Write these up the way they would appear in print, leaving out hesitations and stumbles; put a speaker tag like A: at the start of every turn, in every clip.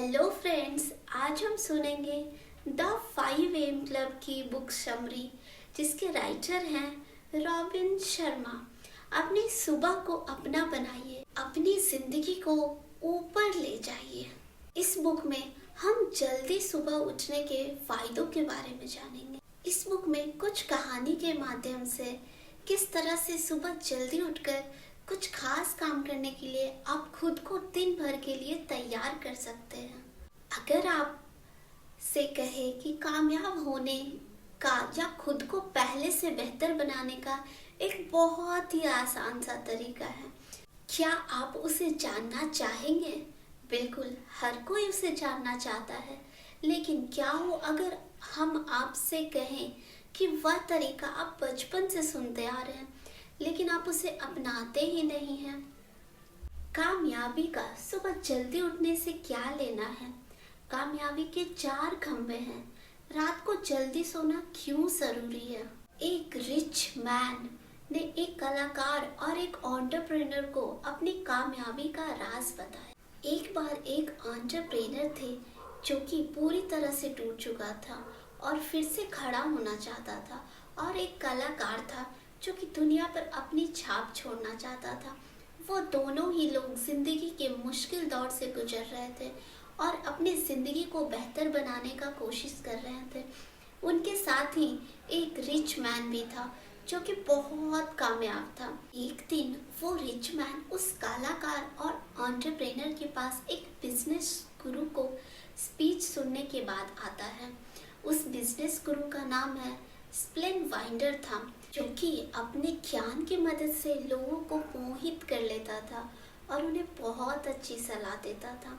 A: Hello friends, आज हम सुनेंगे द 5 AM क्लब की बुक समरी, जिसके राइटर हैं रॉबिन शर्मा। अपनी सुबह को अपना बनाइए, अपनी जिंदगी को ऊपर ले जाइए। इस बुक में हम जल्दी सुबह उठने के फायदों के बारे में जानेंगे। इस बुक में कुछ कहानी के माध्यम से किस तरह से सुबह जल्दी उठकर कुछ खास काम करने के लिए आप खुद को दिन भर के लिए तैयार कर सकते हैं। अगर आप से कहे कि कामयाब होने का या खुद को पहले से बेहतर बनाने का एक बहुत ही आसान सा तरीका है, क्या आप उसे जानना चाहेंगे? बिल्कुल, हर कोई उसे जानना चाहता है, लेकिन क्या हो अगर हम आपसे कहें कि वह तरीका आप बचपन से सुनते आ रहे हैं लेकिन आप उसे अपनाते ही नहीं हैं। कामयाबी का सुबह जल्दी उठने से क्या लेना है? कामयाबी के 4 खंभे हैं। रात को जल्दी सोना क्यों जरूरी है? एक रिच मैन ने एक कलाकार और एक एंटरप्रेन्योर को अपनी कामयाबी का राज बताया। एक बार एक एंटरप्रेन्योर थे जो कि पूरी तरह से टूट चुका था और फिर से खड़ा होना चाहता था, और एक कलाकार था जो कि दुनिया पर अपनी छाप छोड़ना चाहता था। वो दोनों ही लोग जिंदगी के मुश्किल दौर से गुजर रहे थे और अपनी जिंदगी को बेहतर बनाने का कोशिश कर रहे थे। उनके साथ ही एक रिच मैन भी था जो कि बहुत कामयाब था। एक दिन वो रिच मैन उस कलाकार और एंटरप्रेन्योर के पास एक बिजनेस गुरु को स्पीच सुनने के बाद आता है। उस बिजनेस गुरु का नाम है स्प्लेन वाइंडर था, जो कि अपने ज्ञान की मदद से लोगों को मोहित कर लेता था और उन्हें बहुत अच्छी सलाह देता था।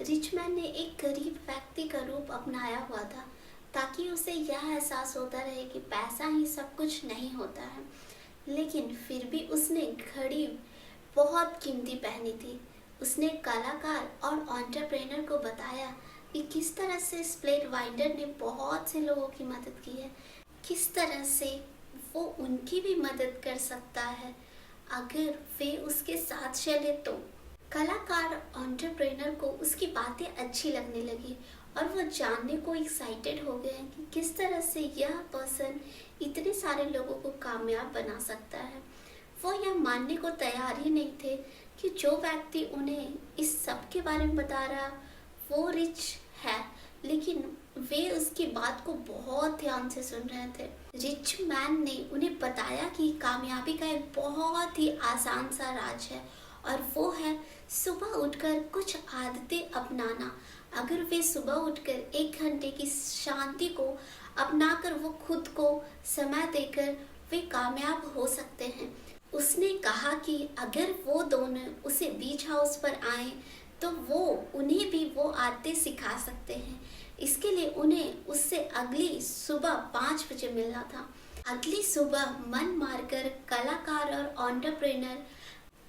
A: रिचमैन ने एक गरीब व्यक्ति का रूप अपनाया हुआ था ताकि उसे यह एहसास होता रहे कि पैसा ही सब कुछ नहीं होता है, लेकिन फिर भी उसने घड़ी बहुत कीमती पहनी थी। उसने कलाकार और एंटरप्रेन्योर को बताया कि किस तरह से स्प्लेन वाइंडर ने बहुत से लोगों की मदद की है, किस तरह से वो उनकी भी मदद कर सकता है अगर वे उसके साथ चले तो। कलाकार एंटरप्रेन्योर को उसकी बातें अच्छी लगने लगी और वो जानने को एक्साइटेड हो गए कि किस तरह से यह पर्सन इतने सारे लोगों को कामयाब बना सकता है। वो यह मानने को तैयार ही नहीं थे कि जो व्यक्ति उन्हें इस सब के बारे में बता रहा वो रिच है, लेकिन वे उसकी बात को बहुत ध्यान से सुन रहे थे। रिच मैन ने उन्हें बताया कि कामयाबी का एक बहुत ही आसान सा राज है, और वो है सुबह उठकर कुछ आदतें अपनाना। अगर वे सुबह उठकर 1 घंटे की शांति को अपनाकर वो खुद को समय देकर वे कामयाब हो सकते हैं। उसने कहा कि अगर वो दोनों उसे बीच हाउस पर आए तो वो उन्हें भी वो आदतें सिखा सकते हैं। इसके लिए उन्हें उससे अगली सुबह 5 बजे मिलना था। अगली सुबह मन मारकर कलाकार और एंटरप्रेन्योर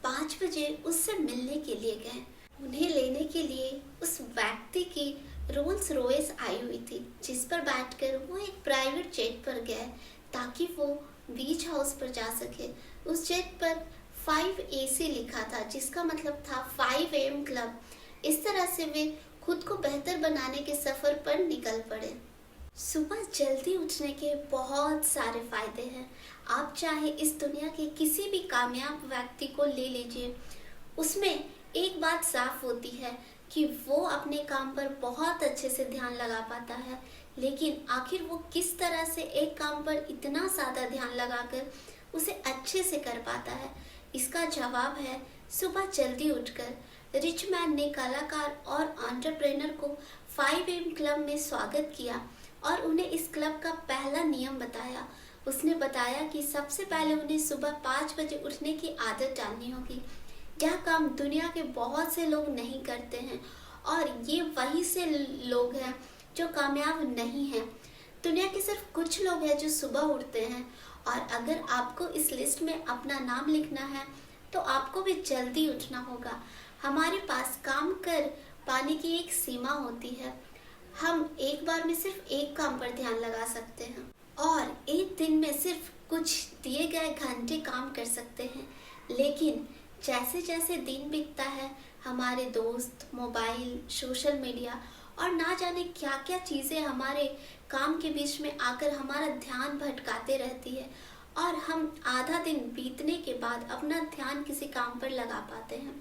A: 5 बजे उससे मिलने के लिए गए। उन्हें लेने के लिए उस व्यक्ति की रोल्स रॉयस आई हुई थी, जिस पर बैठकर वो एक प्राइवेट जेट पर गए ताकि वो बीच हाउस पर जा सके। उस जेट पर 5AC लिखा था, जिसका मतलब था 5 AM क्लब। इस तरह से वे खुद को बेहतर बनाने के सफर पर निकल पड़े। सुबह जल्दी उठने के बहुत सारे फायदे हैं। आप चाहे इस दुनिया के किसी भी कामयाब व्यक्ति को ले लीजिए, उसमें एक बात साफ होती है कि वो अपने काम पर बहुत अच्छे से ध्यान लगा पाता है, लेकिन आखिर वो किस तरह से एक काम पर इतना ज़्यादा ध्यान लगाकर उसे अच्छे से कर पाता है? इसका जवाब है सुबह जल्दी उठकर। रिच मैन ने कलाकार और एंटरप्रेन्योर को 5 AM क्लब में स्वागत किया और उन्हें इस क्लब का पहला नियम बताया। उसने बताया कि सबसे पहले उन्हें सुबह 5 बजे उठने की आदत डालनी होगी। यह काम दुनिया के बहुत से लोग नहीं करते हैं, और ये वही से लोग हैं जो कामयाब नहीं हैं। दुनिया के सिर्फ कुछ लोग हैं जो सुबह उठते हैं, और अगर आपको इस लिस्ट में अपना नाम लिखना है तो आपको भी जल्दी उठना होगा। हमारे पास काम कर पाने की एक सीमा होती है। हम एक बार में सिर्फ एक काम पर ध्यान लगा सकते हैं और एक दिन में सिर्फ कुछ दिए गए घंटे काम कर सकते हैं, लेकिन जैसे जैसे दिन बीतता है हमारे दोस्त, मोबाइल, सोशल मीडिया और ना जाने क्या क्या चीज़ें हमारे काम के बीच में आकर हमारा ध्यान भटकाते रहती है और हम आधा दिन बीतने के बाद अपना ध्यान किसी काम पर लगा पाते हैं।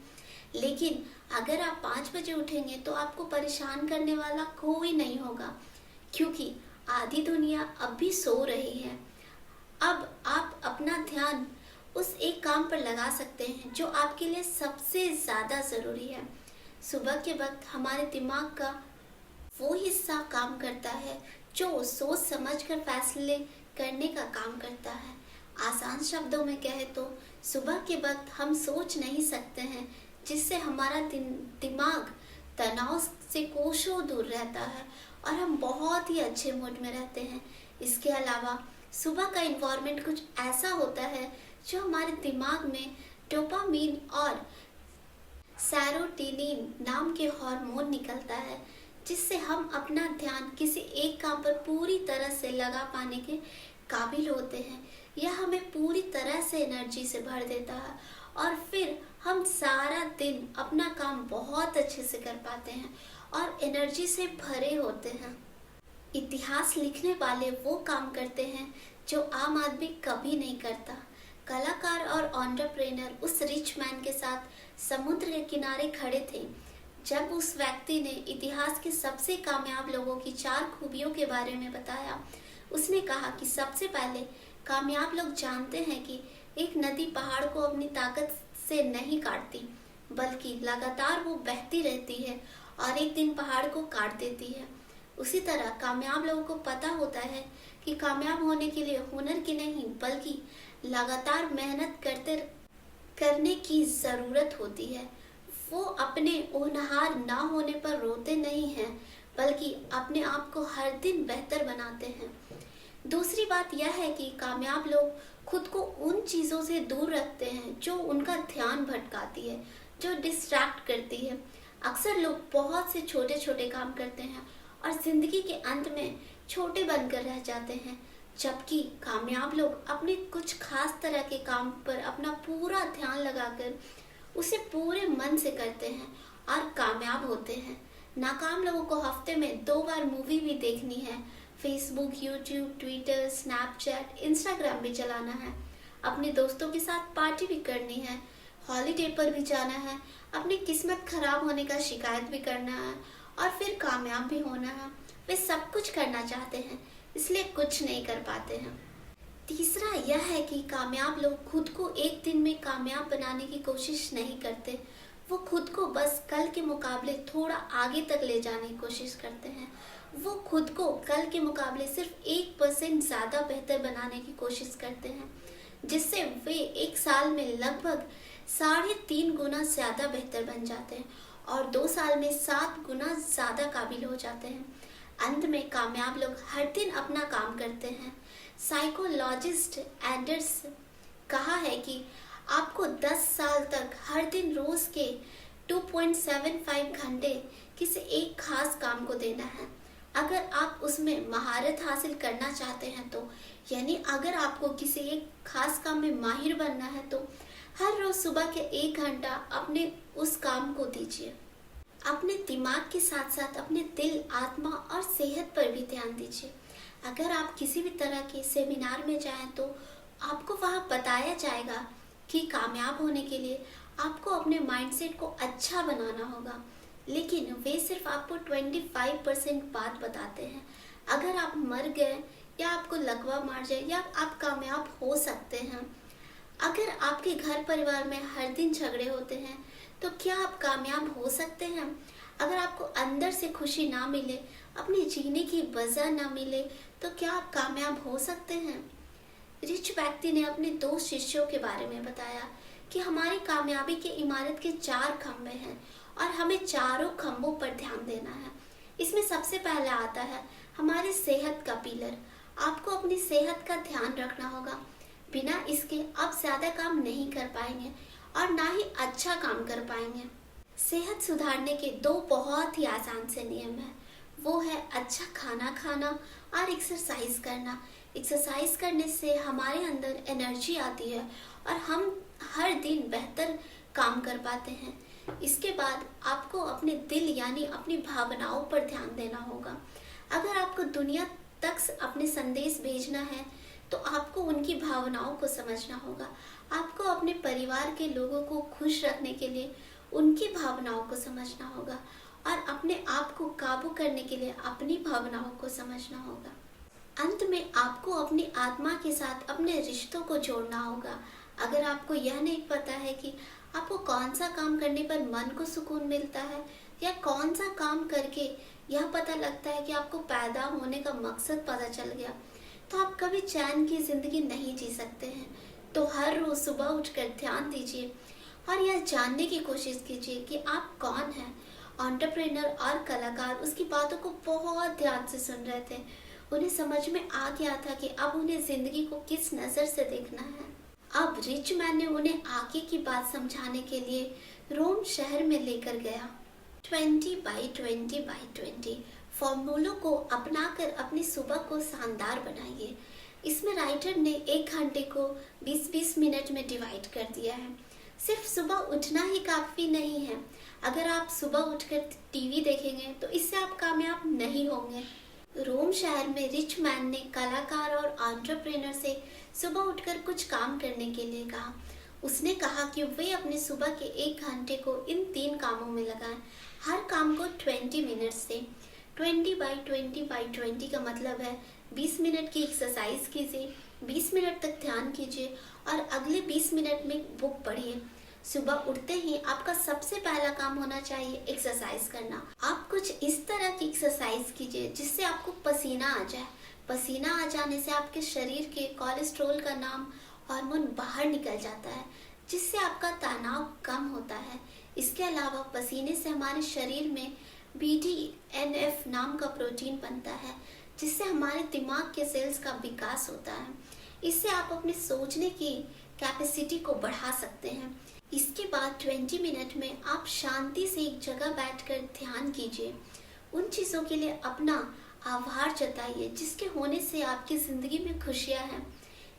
A: लेकिन अगर आप 5 बजे उठेंगे तो आपको परेशान करने वाला कोई नहीं होगा, क्योंकि आधी दुनिया अब भी सो रही है। अब आप अपना ध्यान उस एक काम पर लगा सकते हैं जो आपके लिए सबसे ज़्यादा ज़रूरी है। सुबह के वक्त हमारे दिमाग का वो हिस्सा काम करता है जो सोच समझकर फैसले करने का काम करता है। आसान शब्दों में कहे तो सुबह के वक्त हम सोच नहीं सकते हैं, जिससे हमारा दिमाग तनाव से कोसों दूर रहता है और हम बहुत ही अच्छे मूड में रहते हैं। इसके अलावा सुबह का इन्वायरमेंट कुछ ऐसा होता है जो हमारे दिमाग में डोपामीन और सेरोटोनिन नाम के हार्मोन निकलता है, जिससे हम अपना ध्यान किसी एक काम पर पूरी तरह से लगा पाने के काबिल होते हैं। यह हमें पूरी तरह से एनर्जी से भर देता है और फिर हम सारा दिन अपना काम बहुत अच्छे से कर पाते हैं और एनर्जी से भरे होते हैं। इतिहास लिखने वाले वो काम करते हैं जो आम आदमी कभी नहीं करता। कलाकार और एंटरप्रेन्योर उस रिच मैन के साथ समुद्र के किनारे खड़े थे जब उस व्यक्ति ने इतिहास के सबसे कामयाब लोगों की 4 खूबियों के बारे में बताया। उसने कहा कि सबसे पहले कामयाब लोग जानते हैं कि एक नदी पहाड़ को अपनी ताकत से नहीं काटती, बल्कि लगातार वो बहती रहती है और एक दिन पहाड़ को काट देती है। उसी तरह कामयाब लोगों को पता होता है कि कामयाब होने के लिए हुनर की नहीं बल्कि लगातार मेहनत करने की ज़रूरत होती है। वो अपने होनहार ना होने पर रोते नहीं हैं, बल्कि अपने आप को हर दिन बेहतर बनाते हैं। दूसरी बात यह है कि कामयाब लोग खुद को उन चीज़ों से दूर रखते हैं जो उनका ध्यान भटकाती है, जो डिस्ट्रैक्ट करती है। अक्सर लोग बहुत से छोटे छोटे काम करते हैं और ज़िंदगी के अंत में छोटे बनकर रह जाते हैं, जबकि कामयाब लोग अपने कुछ खास तरह के काम पर अपना पूरा ध्यान लगाकर उसे पूरे मन से करते हैं और कामयाब होते हैं। नाकाम लोगों को हफ्ते में 2 बार मूवी भी देखनी है, Facebook, YouTube, Twitter, Snapchat, Instagram भी चलाना है, अपने दोस्तों के साथ पार्टी भी करनी है, हॉलीडे पर भी जाना है, अपनी किस्मत खराब होने का शिकायत भी करना है और फिर कामयाब भी होना है। वे सब कुछ करना चाहते हैं, इसलिए कुछ नहीं कर पाते हैं। तीसरा यह है कि कामयाब लोग खुद को एक दिन में कामयाब बनाने की कोशिश नहीं करते। वो खुद को बस कल के मुकाबले थोड़ा आगे तक ले जाने की कोशिश करते हैं। वो खुद को कल के मुकाबले सिर्फ 1% ज़्यादा बेहतर बनाने की कोशिश करते हैं, जिससे वे एक साल में लगभग 3.5 गुना ज़्यादा बेहतर बन जाते हैं और 2 साल में 7 गुना ज़्यादा काबिल हो जाते हैं। अंत में कामयाब लोग हर दिन अपना काम करते हैं। साइकोलॉजिस्ट एंडर्स कहा है कि आपको 10 साल तक हर दिन रोज के 2.75 घंटे किसी एक खास काम को देना है। अगर आप उसमें महारत हासिल करना चाहते हैं तो यानी अगर आपको किसी एक खास काम में माहिर बनना है तो हर रोज सुबह के 1 घंटा अपने उस काम को दीजिए। अपने दिमाग के साथ साथ अपने दिल, आत्मा और सेहत पर भी ध्यान दीजिए। अगर आप किसी भी तरह के सेमिनार में जाएं तो आपको वहां बताया जाएगा कि कामयाब होने के लिए आपको अपने माइंडसेट को अच्छा बनाना होगा, लेकिन वे सिर्फ आपको 25% बात बताते हैं। अगर आप मर गए या आपको लकवा मार जाए या आप कामयाब हो सकते हैं। अगर आपके घर परिवार में हर दिन झगड़े होते हैं तो क्या आप कामयाब हो सकते हैं? अगर आपको अंदर से खुशी ना मिले, अपने जीने की वजह ना मिले, तो क्या आप कामयाब हो सकते हैं? रिच व्यक्ति ने अपने 2 शिष्यों के बारे में बताया कि हमारी कामयाबी के इमारत के 4 खंभे हैं और हमें चारों खंभों पर ध्यान देना है। इसमें सबसे पहले आता है हमारी सेहत का पिलर। आपको अपनी सेहत का ध्यान रखना होगा। बिना इसके आप ज्यादा काम नहीं कर पाएंगे और ना ही अच्छा काम कर पाएंगे। सेहत सुधारने के 2 बहुत ही आसान से नियम हैं। वो है अच्छा खाना खाना और एक्सरसाइज करना। एक्सरसाइज करने से हमारे अंदर एनर्जी आती है और हम हर दिन बेहतर काम कर पाते हैं। इसके बाद आपको अपने दिल यानी अपनी भावनाओं पर ध्यान देना होगा। अगर आपको दुनिया तक अपने संदेश भेजना है तो आपको उनकी भावनाओं को समझना होगा। आपको अपने परिवार के लोगों को खुश रखने के लिए उनकी भावनाओं को समझना होगा और अपने आप को काबू करने के लिए अपनी भावनाओं को समझना होगा। अंत में आपको अपनी आत्मा के साथ अपने रिश्तों को जोड़ना होगा। अगर आपको यह नहीं पता है कि आपको कौन सा काम करने पर मन को सुकून मिलता है या कौन सा काम करके यह पता लगता है कि आपको पैदा होने का मकसद पता चल गया, तो आप कभी चैन की जिंदगी नहीं जी सकते हैं। तो हर रोज सुबह उठकर ध्यान दीजिए और यह जानने की कोशिश कीजिए कि आप कौन हैं। एंटरप्रेन्योर और कलाकार उसकी बातों को बहुत ध्यान से सुन रहे थे। उन्हें समझ में आ गया था कि अब उन्हें जिंदगी को किस नजर से देखना है। अब रिच मैन ने उन्हें आगे की बात समझाने के लिए रोम शहर में लेकर गया। 20/20/20 फॉर्मूलों को अपनाकर अपनी सुबह को शानदार बनाइए। इसमें राइटर ने 1 घंटे को 20-20 मिनट में डिवाइड कर दिया है। सिर्फ सुबह उठना ही काफी नहीं है। अगर आप सुबह उठकर टीवी देखेंगे तो इससे आप कामयाब नहीं होंगे। रोम शहर में रिच मैन ने कलाकार और एंटरप्रेन्योर से सुबह उठकर कुछ काम करने के लिए कहा। उसने कहा कि वे अपने सुबह के 1 घंटे को इन 3 कामों में लगाएं। हर काम को 20 मिनट से। 20/20/20 का मतलब है 20 मिनट की एक्सरसाइज कीजिए, 20 मिनट तक ध्यान कीजिए और अगले 20 मिनट में बुक पढ़िए। सुबह उठते ही आपका सबसे पहला काम होना चाहिए एक्सरसाइज करना। आप कुछ इस तरह की एक्सरसाइज कीजिए जिससे आपको पसीना आ जाए। पसीना आ जाने से आपके शरीर के कोलेस्ट्रॉल का नाम हार्मोन बाहर निकल जाता है, जिससे आपका तनाव कम होता है। इसके अलावा पसीने से हमारे शरीर में BDNF नाम का प्रोटीन बनता है, जिससे हमारे दिमाग के सेल्स का विकास होता है। इससे आप अपने सोचने की कैपेसिटी को बढ़ा सकते हैं। इसके बाद 20 मिनट में आप शांति से एक जगह बैठकर ध्यान कीजिए। उन चीज़ों के लिए अपना आभार जताइए जिसके होने से आपकी ज़िंदगी में खुशियाँ हैं।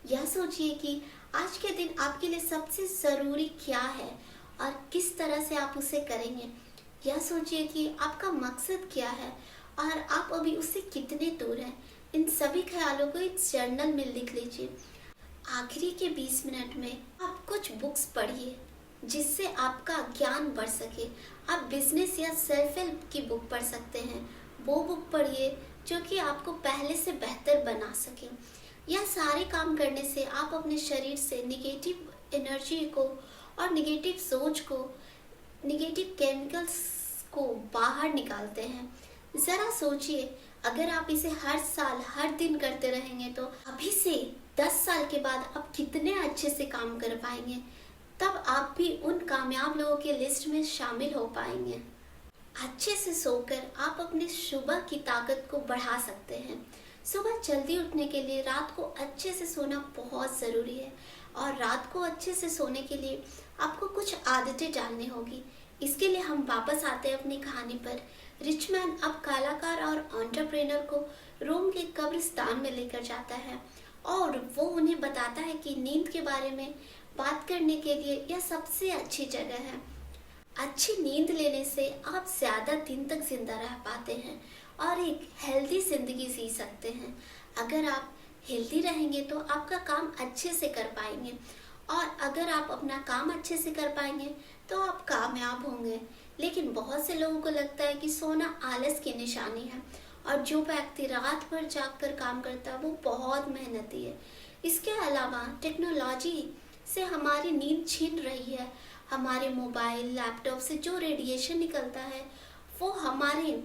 A: यह सोचिए कि आज के दिन आपके लिए सबसे ज़रूरी क्या है और किस तरह से आप उसे करेंगे। यह सोचिए कि आपका मकसद क्या है और आप अभी उससे कितने दूर हैं। इन सभी ख्यालों को एक जर्नल में लिख लीजिए। आखिरी के 20 मिनट में आप कुछ बुक्स पढ़िए जिससे आपका ज्ञान बढ़ सके। आप बिजनेस या सेल्फ हेल्प की बुक पढ़ सकते हैं। वो बुक पढ़िए जो कि आपको पहले से बेहतर बना सके। यह सारे काम करने से आप अपने शरीर से निगेटिव एनर्जी को और निगेटिव सोच को, निगेटिव केमिकल्स को बाहर निकालते हैं। ज़रा सोचिए, अगर आप इसे हर साल हर दिन करते रहेंगे तो अभी से 10 साल के बाद आप कितने अच्छे से काम कर पाएंगे। तब आप भी उन कामयाब लोगों के लिस्ट में शामिल हो पाएंगे। अच्छे से सोकर आप अपने सुबह की ताकत को बढ़ा सकते हैं। सुबह जल्दी उठने के लिए रात को अच्छे से सोना बहुत ज़रूरी है और रात को अच्छे से सोने के लिए आपको कुछ आदतें डालनी होगी। इसके लिए हम वापस आते हैं अपनी कहानी पर। रिच मैन अब कलाकार और एंटरप्रेन्योर को रोम के कब्रिस्तान में लेकर जाता है और वो उन्हें बताता है कि नींद के बारे में बात करने के लिए यह सबसे अच्छी जगह है। अच्छी नींद लेने से आप ज़्यादा दिन तक जिंदा रह पाते हैं और एक हेल्दी ज़िंदगी जी सकते हैं। अगर आप हेल्दी रहेंगे तो आपका काम अच्छे से कर पाएंगे और अगर आप अपना काम अच्छे से कर पाएंगे तो आप कामयाब होंगे। लेकिन बहुत से लोगों को लगता है कि सोना आलस की निशानी है और जो व्यक्ति रात भर जाग कर काम करता है वो बहुत मेहनती है। इसके अलावा टेक्नोलॉजी से हमारी नींद छीन रही है। हमारे मोबाइल, लैपटॉप से जो रेडिएशन निकलता है वो हमारे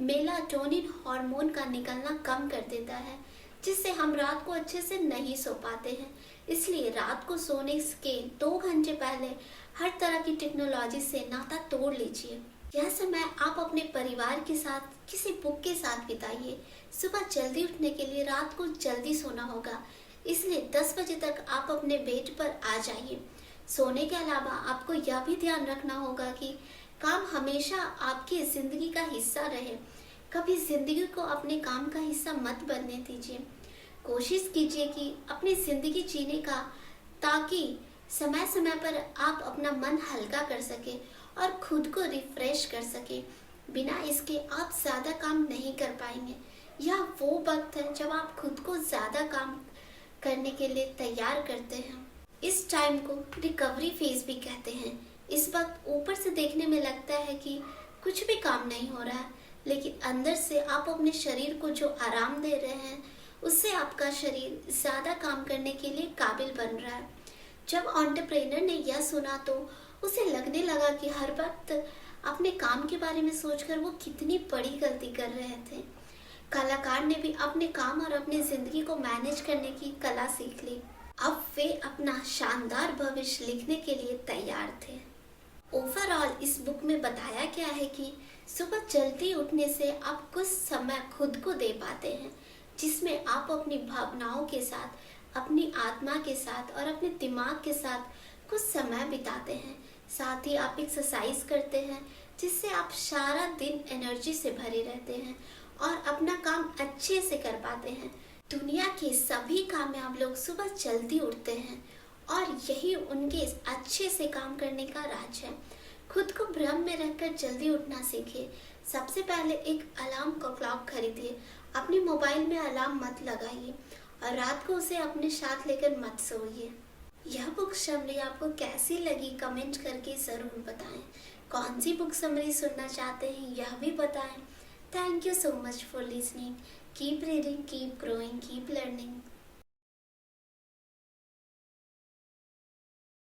A: मेलाटोनिन हार्मोन का निकलना कम कर देता है, जिससे हम रात को अच्छे से नहीं सो पाते हैं। इसलिए रात को सोने के 2 घंटे पहले हर तरह की टेक्नोलॉजी से नाता तोड़ लीजिए। यह समय आप अपने परिवार के साथ किसी बुक के साथ बिताइए। सुबह जल्दी उठने के लिए रात को जल्दी सोना होगा, इसलिए 10 बजे तक आप अपने बेड पर आ जाइए। सोने के अलावा आपको यह भी ध्यान रखना होगा कि काम हमेशा आपकी जिंदगी का हिस्सा रहे। कभी जिंदगी को अपने काम का हिस्सा मत बनने दीजिए। कोशिश कीजिए कि अपनी जिंदगी जीने का, ताकि समय समय पर आप अपना मन हल्का कर सके और खुद को रिफ्रेश कर सके। बिना इसके आप ज़्यादा काम नहीं कर पाएंगे। यह वो वक्त है जब आप खुद को ज़्यादा काम करने के लिए तैयार करते हैं। इस टाइम को रिकवरी फेज भी कहते हैं। इस वक्त ऊपर से देखने में लगता है कि कुछ भी काम नहीं हो रहा है, लेकिन अंदर से आप अपने शरीर को जो आराम दे रहे हैं, उससे आपका शरीर ज़्यादा काम करने के लिए काबिल बन रहा है। जब एंटरप्रेन्योर ने यह सुना तो उसे लगने लगा कि हर वक्त अपने काम के बारे में सोचकर वो कितनी बड़ी गलती कर रहे थे। कलाकार ने भी अपने काम और अपनी जिंदगी को मैनेज करने की कला सीख ली। अब वे अपना शानदार भविष्य लिखने के लिए तैयार थे। ओवरऑल इस बुक में बताया गया है कि सुबह जल्दी उठने से आप कुछ समय खुद को दे पाते हैं, जिसमें आप अपनी भावनाओं के साथ, अपनी आत्मा के साथ और अपने दिमाग के साथ कुछ समय बिताते हैं। साथ ही आप एक्सरसाइज करते हैं, जिससे आप सारा दिन एनर्जी से भरे रहते हैं और अपना काम अच्छे से कर पाते हैं। दुनिया के सभी कामयाब लोग सुबह जल्दी उठते हैं और यही उनके अच्छे से काम करने का राज है। खुद को भ्रम में रखकर जल्दी उठना सीखिए। सबसे पहले एक अलार्म क्लॉक खरीदिए। अपने मोबाइल में अलार्म मत लगाइए और रात को उसे अपने साथ लेकर मत सोइए। यह बुक समरी आपको कैसी लगी कमेंट करके ज़रूर बताएं। कौन सी बुक समरी सुनना चाहते हैं यह भी बताएं। Thank you so much for listening. Keep reading, keep growing, keep learning.